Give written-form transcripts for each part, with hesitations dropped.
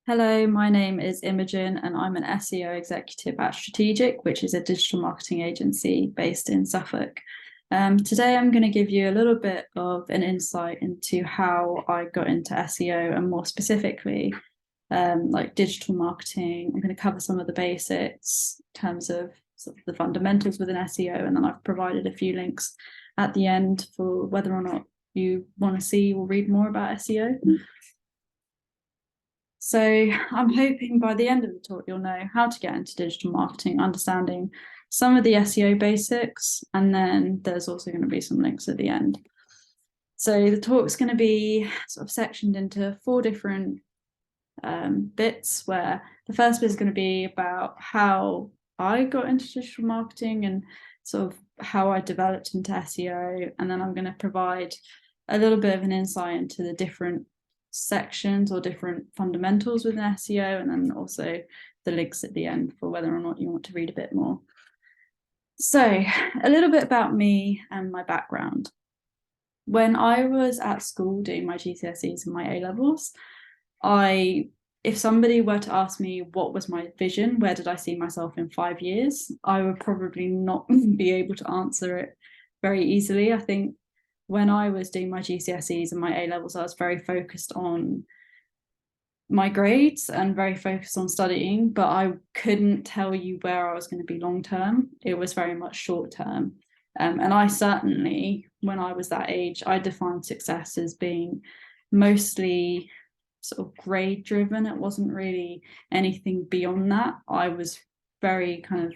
Hello, my name is Imogen and I'm an SEO executive at StrategiQ, which is a digital marketing agency based in Suffolk. Today I'm going to give you a little bit of an insight into how I got into SEO and more specifically like digital marketing. I'm going to cover some of the basics in terms of sort of the fundamentals within SEO, and then I've provided a few links at the end for whether or not you want to see or read more about SEO. So I'm hoping by the end of the talk, you'll know how to get into digital marketing, understanding some of the SEO basics, and then there's also going to be some links at the end. So the talk's going to be sort of sectioned into four different bits, where the first bit is going to be about how I got into digital marketing and sort of how I developed into SEO. And then I'm going to provide a little bit of an insight into the different sections or different fundamentals within SEO, and then also the links at the end for whether or not you want to read a bit more. So a little bit about me and my background. When I was at school doing my GCSEs and my A-levels, if somebody were to ask me what was my vision, where did I see myself in 5 years, I would probably not be able to answer it very easily. I think when I was doing my GCSEs and my A-levels, I was very focused on my grades and very focused on studying, but I couldn't tell you where I was going to be long term. It was very much short term. And I certainly, when I was that age, I defined success as being mostly sort of grade driven. It wasn't really anything beyond that. I was very kind of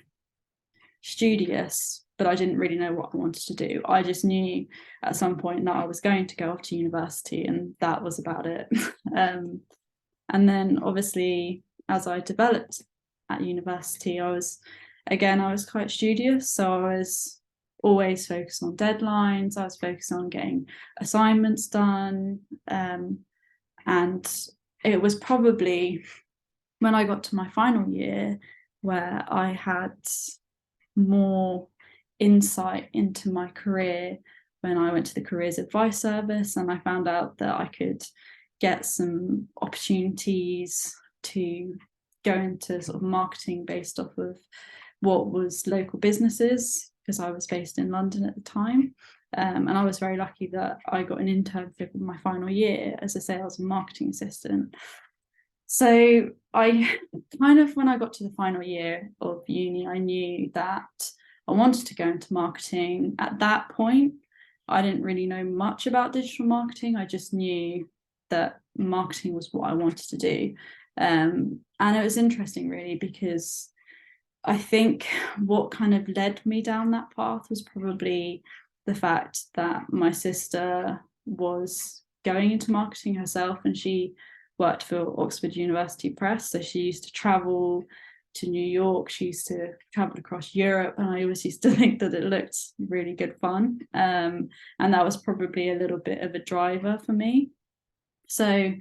studious, but I didn't really know what I wanted to do. I just knew at some point that I was going to go off to university, and that was about it. And then obviously, as I developed at university, I was quite studious. So I was always focused on deadlines. I was focused on getting assignments done. And it was probably when I got to my final year where I had more insight into my career, when I went to the careers advice service and I found out that I could get some opportunities to go into sort of marketing based off of what was local businesses, because I was based in London at the time. And I was very lucky that I got an internship in my final year as a sales and marketing assistant. So I kind of, when I got to the final year of uni, I knew that I wanted to go into marketing. At that point, I didn't really know much about digital marketing. I just knew that marketing was what I wanted to do. And it was interesting, really, because I think what kind of led me down that path was probably the fact that my sister was going into marketing herself, and she worked for Oxford University Press. So she used to travel to New York, she used to travel across Europe, and I always used to think that it looked really good fun. And that was probably a little bit of a driver for me. So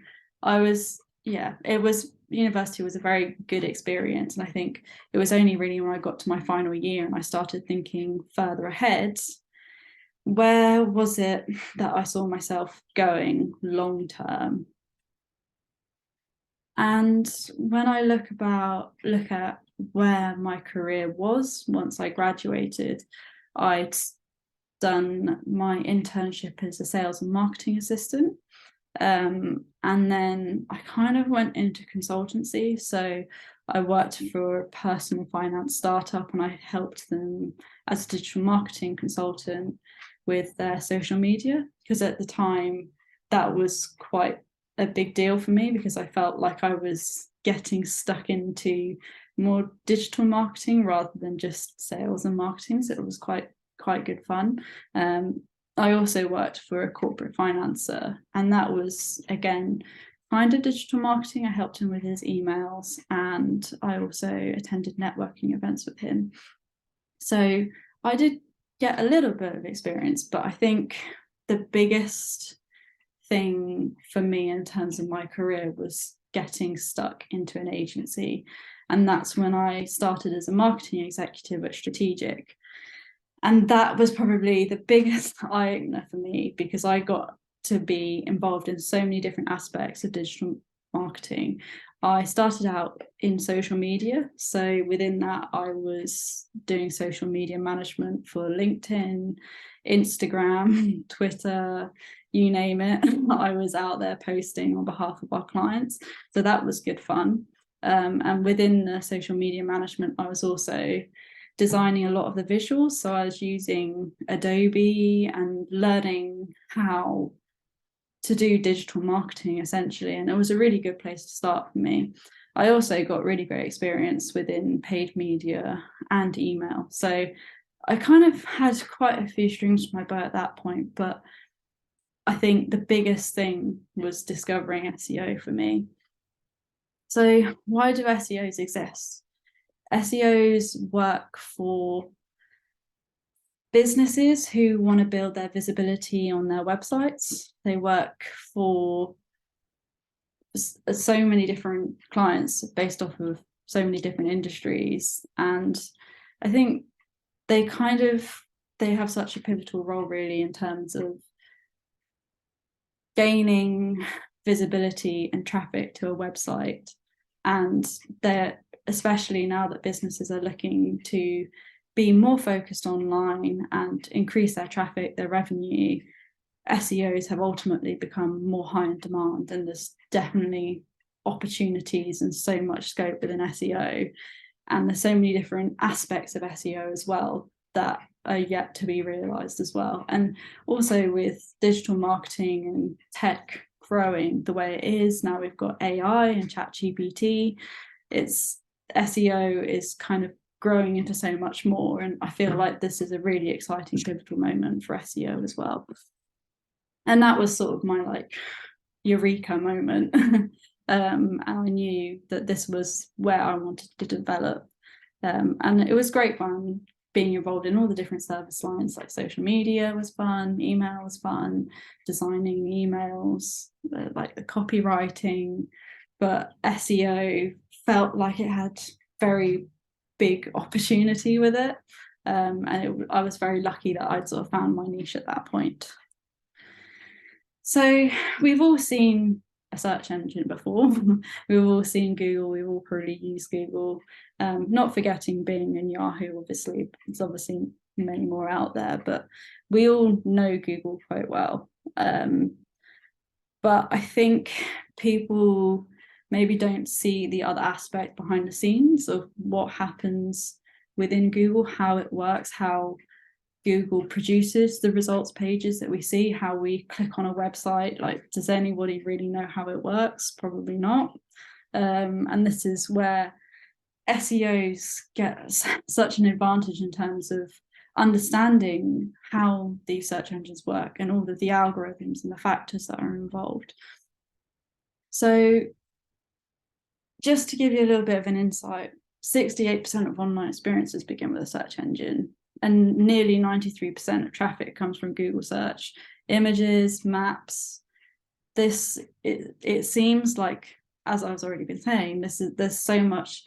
university was a very good experience. And I think it was only really when I got to my final year and I started thinking further ahead, where was it that I saw myself going long term? And when I look at where my career was once I graduated, I'd done my internship as a sales and marketing assistant. And then I kind of went into consultancy. So I worked for a personal finance startup, and I helped them as a digital marketing consultant with their social media, because at the time that was quite a big deal for me, because I felt like I was getting stuck into more digital marketing rather than just sales and marketing. So it was quite good fun. I also worked for a corporate financer, and that was, again, kind of digital marketing. I helped him with his emails, and I also attended networking events with him. So I did get a little bit of experience, but I think the biggest thing for me in terms of my career was getting stuck into an agency. And that's when I started as a marketing executive at StrategiQ. And that was probably the biggest eye-opener for me, because I got to be involved in so many different aspects of digital marketing, I started out in social media. So within that, I was doing social media management for LinkedIn, Instagram, Twitter, you name it. I was out there posting on behalf of our clients. So that was good fun. And within the social media management, I was also designing a lot of the visuals. So I was using Adobe and learning how to do digital marketing essentially. And it was a really good place to start for me. I also got really great experience within paid media and email. So I kind of had quite a few strings to my bow at that point, but I think the biggest thing was discovering SEO for me. So why do SEOs exist? SEOs work for businesses who want to build their visibility on their websites. They work for so many different clients based off of so many different industries. And I think they have such a pivotal role really in terms of gaining visibility and traffic to a website. And they're, especially now that businesses are looking to be more focused online and increase their traffic, their revenue, SEOs have ultimately become more high in demand, and there's definitely opportunities and so much scope within SEO. And there's so many different aspects of SEO as well that are yet to be realized as well. And also with digital marketing and tech growing the way it is, now we've got AI and ChatGPT, it's SEO is kind of growing into so much more. And I feel like this is a really exciting pivotal moment for SEO as well. And that was sort of my like eureka moment. And I knew that this was where I wanted to develop. And it was great fun being involved in all the different service lines. Like social media was fun, email was fun, designing emails, like the copywriting, but SEO felt like it had very big opportunity with it. I was very lucky that I'd sort of found my niche at that point. So we've all seen a search engine before. We've all seen Google. We've all probably used Google. Not forgetting Bing and Yahoo, obviously. There's obviously many more out there, but we all know Google quite well. But I think people maybe don't see the other aspect behind the scenes of what happens within Google, how it works, how Google produces the results pages that we see, how we click on a website. Like, does anybody really know how it works? Probably not. And this is where SEOs get such an advantage in terms of understanding how these search engines work and all of the algorithms and the factors that are involved. So just to give you a little bit of an insight, 68% of online experiences begin with a search engine, and nearly 93% of traffic comes from Google search, images, maps. It seems like, as I was already been saying, there's so much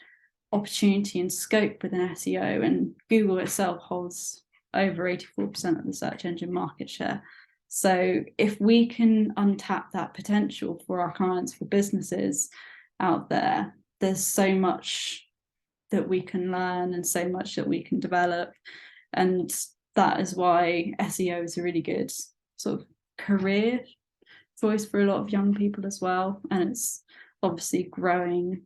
opportunity and scope within SEO, and Google itself holds over 84% of the search engine market share. So if we can untap that potential for our clients, for businesses out there, there's so much that we can learn and so much that we can develop. And that is why SEO is a really good sort of career choice for a lot of young people as well. And it's obviously growing.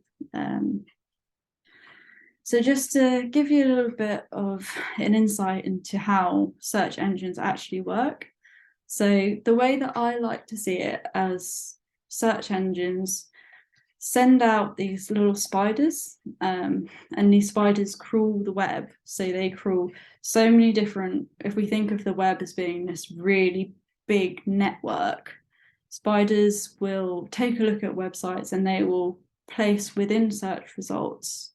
So just to give you a little bit of an insight into how search engines actually work. So the way that I like to see it, as search engines send out these little spiders, and these spiders crawl the web. So they crawl so many different, if we think of the web as being this really big network, spiders will take a look at websites and they will place within search results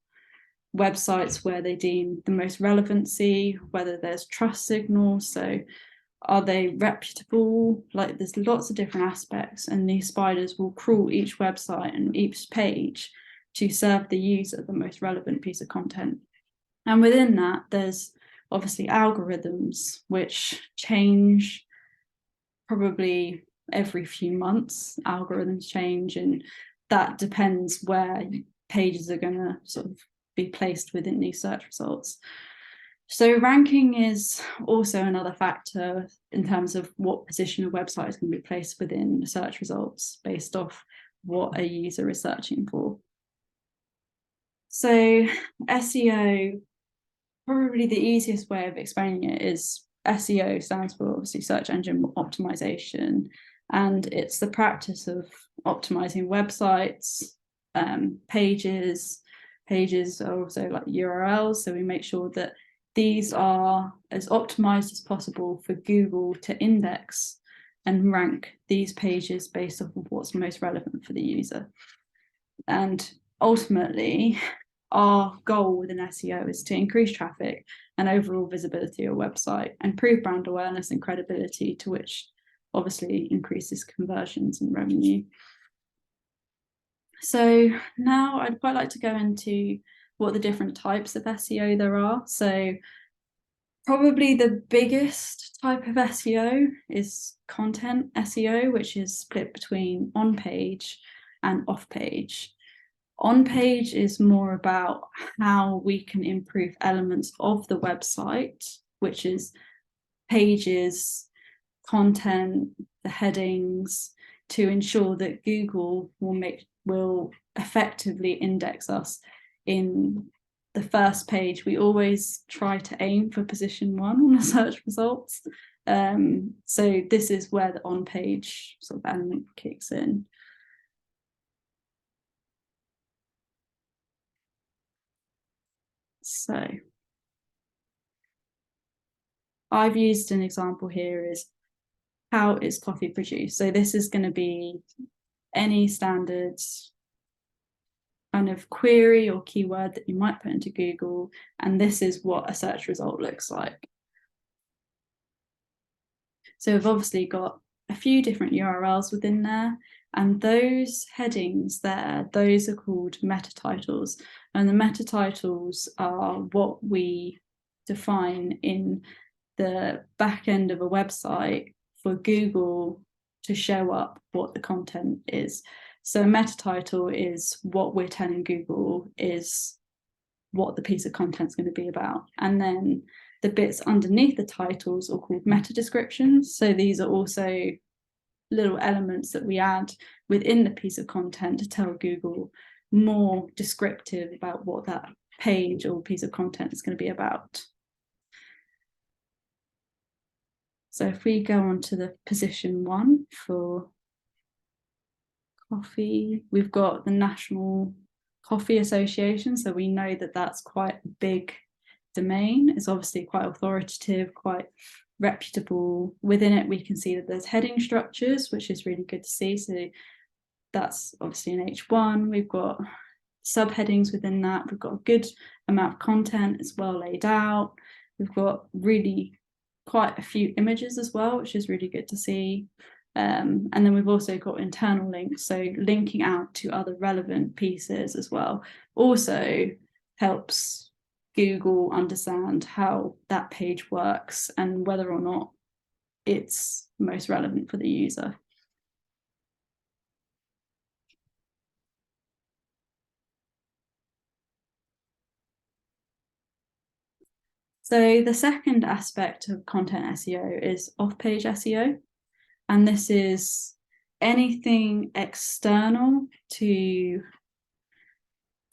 websites where they deem the most relevancy, whether there's trust signals. So are they reputable? Like, there's lots of different aspects, and these spiders will crawl each website and each page to serve the user the most relevant piece of content. And within that, there's obviously algorithms which change probably every few months. Algorithms change, and that depends where pages are going to sort of be placed within these search results. So ranking is also another factor in terms of what position a website is going to be placed within the search results based off what a user is searching for. So SEO, probably the easiest way of explaining it is SEO stands for obviously search engine optimization, and it's the practice of optimizing websites, pages are also like URLs, so we make sure that these are as optimized as possible for Google to index and rank these pages based off of what's most relevant for the user. And ultimately, our goal within SEO is to increase traffic and overall visibility of a website, improve brand awareness and credibility, to which obviously increases conversions and revenue. So now I'd quite like to go into what the different types of SEO there are. So probably the biggest type of SEO is content SEO, which is split between on-page and off-page. On-page is more about how we can improve elements of the website, which is pages, content, the headings, to ensure that Google will effectively index us in the first page. We always try to aim for position 1 on the search results. So this is where the on-page sort of element kicks in. So I've used an example here is how is coffee produced. So this is going to be any standard kind of query or keyword that you might put into Google, and this is what a search result looks like. So we've obviously got a few different URLs within there, and those headings there, those are called meta titles, and the meta titles are what we define in the back end of a website for Google to show up what the content is. So a meta title is what we're telling Google is what the piece of content is going to be about. And then the bits underneath the titles are called meta descriptions. So these are also little elements that we add within the piece of content to tell Google more descriptive about what that page or piece of content is going to be about. So if we go on to the position 1 for coffee, we've got the National Coffee Association. So we know that that's quite a big domain. It's obviously quite authoritative, quite reputable. Within it, we can see that there's heading structures, which is really good to see. So that's obviously in H1. We've got subheadings within that. We've got a good amount of content. It's well laid out. We've got really quite a few images as well, which is really good to see. And then we've also got internal links, so linking out to other relevant pieces as well also helps Google understand how that page works and whether or not it's most relevant for the user. So the second aspect of content SEO is off-page SEO. And this is anything external to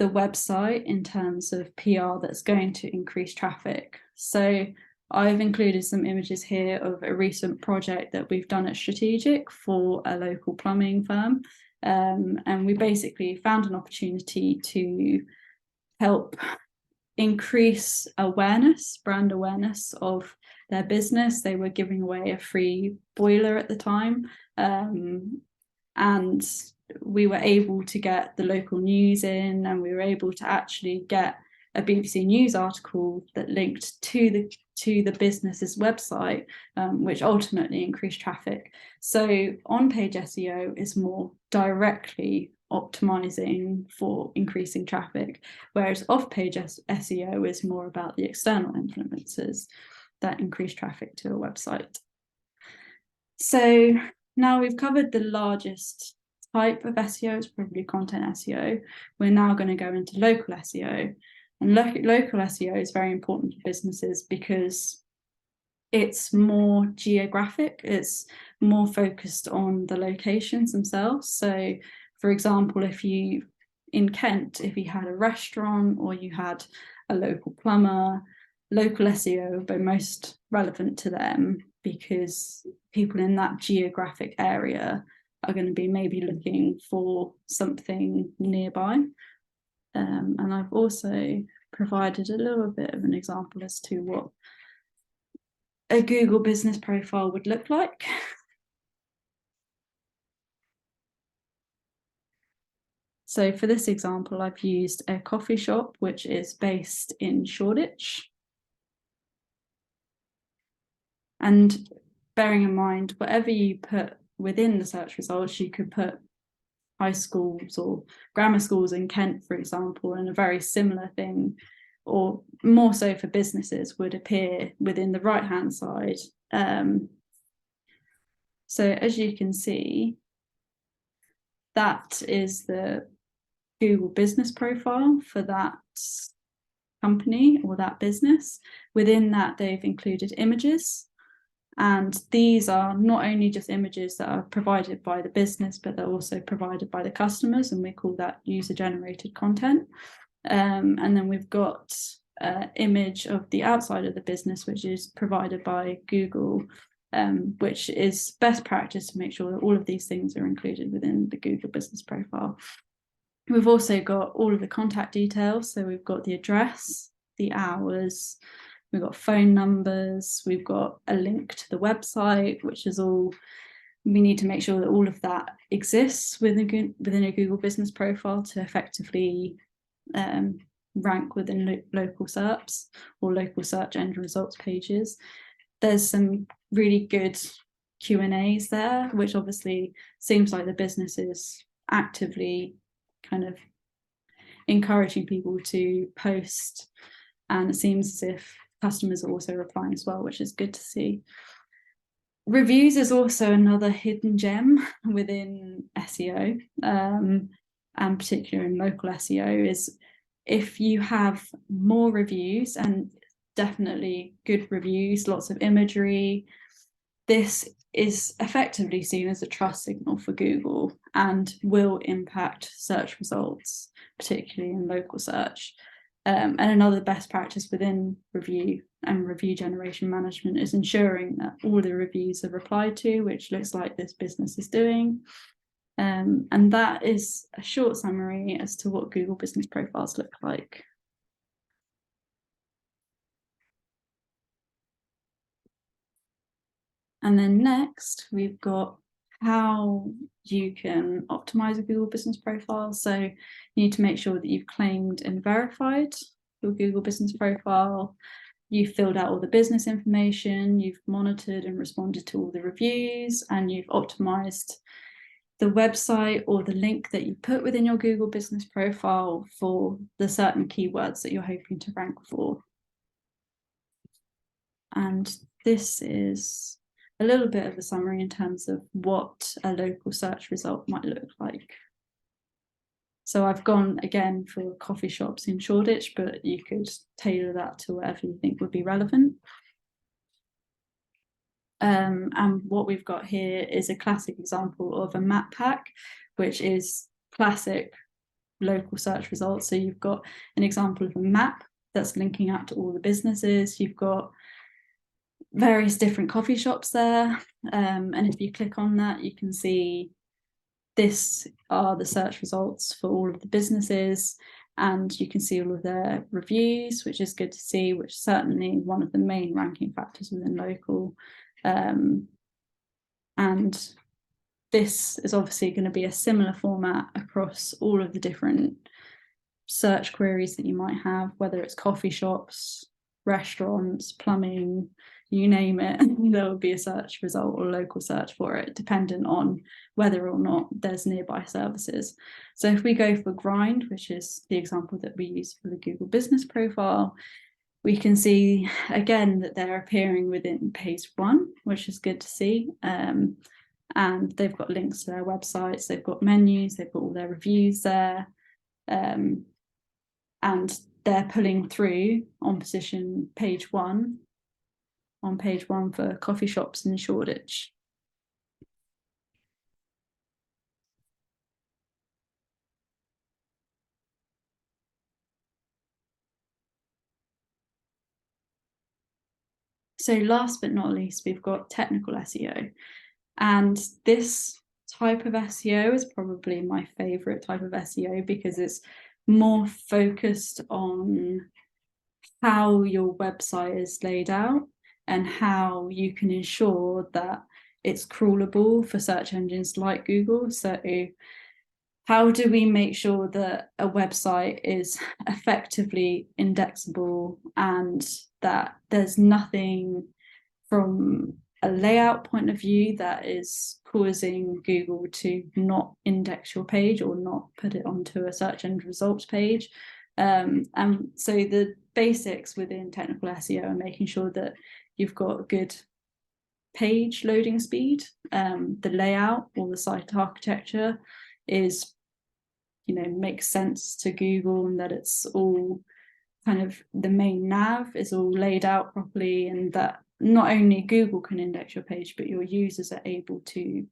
the website in terms of PR that's going to increase traffic. So I've included some images here of a recent project that we've done at StrategiQ for a local plumbing firm. And we basically found an opportunity to help increase awareness, brand awareness of their business. They were giving away a free boiler at the time, and we were able to get the local news in, and we were able to actually get a BBC News article that linked to the business's website, which ultimately increased traffic. So on-page SEO is more directly optimizing for increasing traffic, whereas off-page SEO is more about the external influencers that increase traffic to a website. So now we've covered the largest type of SEO is probably content SEO. We're now going to go into local SEO. And local SEO is very important for businesses because it's more geographic, it's more focused on the locations themselves. So, for example, in Kent, if you had a restaurant or you had a local plumber, local SEO would be most relevant to them because people in that geographic area are going to be maybe looking for something nearby. And I've also provided a little bit of an example as to what a Google business profile would look like. So for this example, I've used a coffee shop, which is based in Shoreditch. And bearing in mind, whatever you put within the search results, you could put high schools or grammar schools in Kent, for example, and a very similar thing, or more so for businesses, would appear within the right-hand side. So as you can see, that is the Google business profile for that company or that business. Within that, they've included images. And these are not only just images that are provided by the business, but they're also provided by the customers, and we call that user-generated content. And then we've got an image of the outside of the business, which is provided by Google, which is best practice to make sure that all of these things are included within the Google business profile. We've also got all of the contact details. So we've got the address, the hours, we've got phone numbers, we've got a link to the website, which is all, we need to make sure that all of that exists within a Google business profile to effectively rank within local SERPs or local search engine results pages. There's some really good Q&As there, which obviously seems like the business is actively kind of encouraging people to post, and it seems as if customers are also replying as well, which is good to see. Reviews is also another hidden gem within SEO, and particularly in local SEO, is if you have more reviews, and definitely good reviews, lots of imagery, this is effectively seen as a trust signal for Google and will impact search results, particularly in local search. And another best practice within review and review generation management is ensuring that all the reviews are replied to, which looks like this business is doing. And that is a short summary as to what Google business profiles look like. And then next, we've got how you can optimize a Google business profile. So you need to make sure that you've claimed and verified your Google business profile. You've filled out all the business information, you've monitored and responded to all the reviews, and you've optimized the website or the link that you put within your Google business profile for the certain keywords that you're hoping to rank for. And this is a little bit of a summary in terms of what a local search result might look like. So I've gone again for coffee shops in Shoreditch, but you could tailor that to whatever you think would be relevant. And what we've got here is a classic example of a map pack, which is classic local search results. So you've got an example of a map that's linking out to all the businesses. You've got various different coffee shops there, and if you click on that, you can see this are the search results for all of the businesses, and you can see all of their reviews, which is good to see, which is certainly one of the main ranking factors within local. And this is obviously going to be a similar format across all of the different search queries that you might have, whether it's coffee shops, restaurants, plumbing, you name it, there will be a search result or local search for it, dependent on whether or not there's nearby services. So if we go for grind, which is the example that we use for the Google business profile, we can see again that they're appearing within page 1, which is good to see. and they've got links to their websites, they've got menus, they've got all their reviews there, and they're pulling through on position page 1, on page 1 for coffee shops in Shoreditch. So last but not least, we've got technical SEO. And this type of SEO is probably my favorite type of SEO because it's more focused on how your website is laid out and how you can ensure that it's crawlable for search engines like Google. So how do we make sure that a website is effectively indexable and that there's nothing from a layout point of view that is causing Google to not index your page or not put it onto a search engine results page? And so the basics within technical SEO are making sure that you've got good page loading speed, the layout or the site architecture is, makes sense to Google, and that it's all kind of the main nav is all laid out properly, and that not only Google can index your page, but your users are able to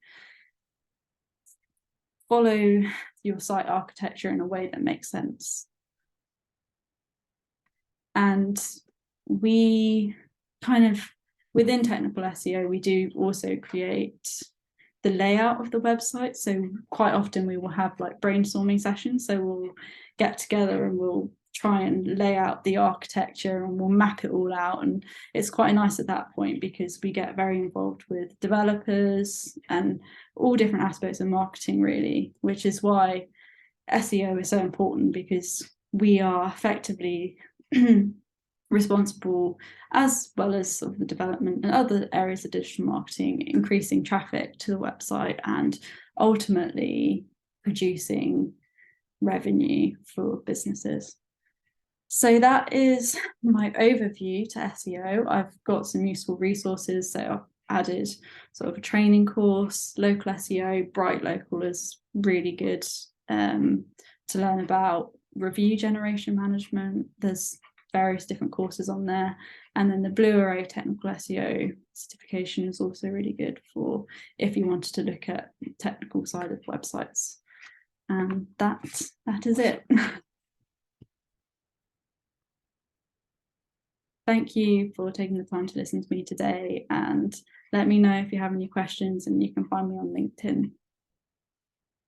follow your site architecture in a way that makes sense. And we kind of, within technical SEO, we do also create the layout of the website. So quite often we will have like brainstorming sessions. So we'll get together and we'll try and lay out the architecture and we'll map it all out. And it's quite nice at that point because we get very involved with developers and all different aspects of marketing, really, which is why SEO is so important, because we are effectively responsible, as well as sort of the development and other areas of digital marketing, increasing traffic to the website and ultimately producing revenue for businesses. So that is my overview to SEO. I've got some useful resources. So I've added sort of a training course, local SEO. Bright Local is really good to learn about review generation management. There's various different courses on there. And then the Blue Array Technical SEO certification is also really good for if you wanted to look at the technical side of websites. And that is it. Thank you for taking the time to listen to me today, and let me know if you have any questions, and you can find me on LinkedIn.